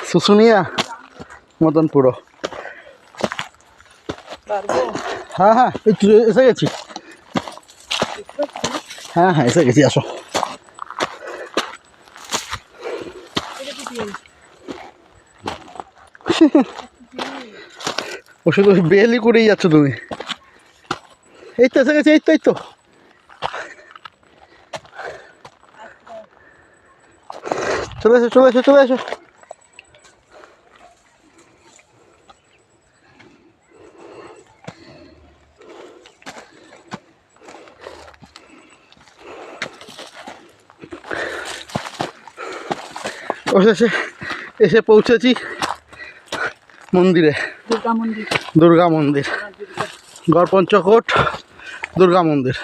শুশুনিয়া মতন পুরো। হ্যাঁ হ্যাঁ এসে গেছি। হ্যাঁ হ্যাঁ এসে গেছি, আসো। ও শুধু বেলি করেই যাচ্ছ তুমি। এই তো এসে গেছি, এই তো এই তো। চলে এসো চলে এসো চলে এসো। অবশেষে এসে পৌঁছেছি মন্দিরে, দুর্গা মন্দির, গড়পঞ্চকোট দুর্গা মন্দির।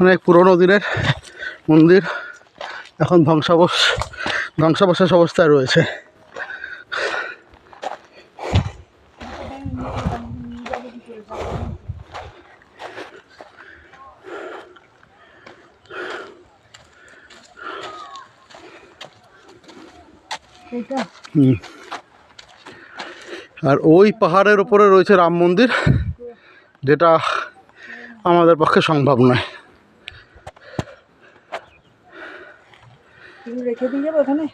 অনেক পুরনো দিনের মন্দির, এখন ধ্বংসাবশেষ অবস্থায় রয়েছে। আর ওই পাহাড়ের উপরে রয়েছে রাম মন্দির, যেটা আমাদের পক্ষে সম্ভব নয়। রেখে দিয়ে যাবো ওখানে।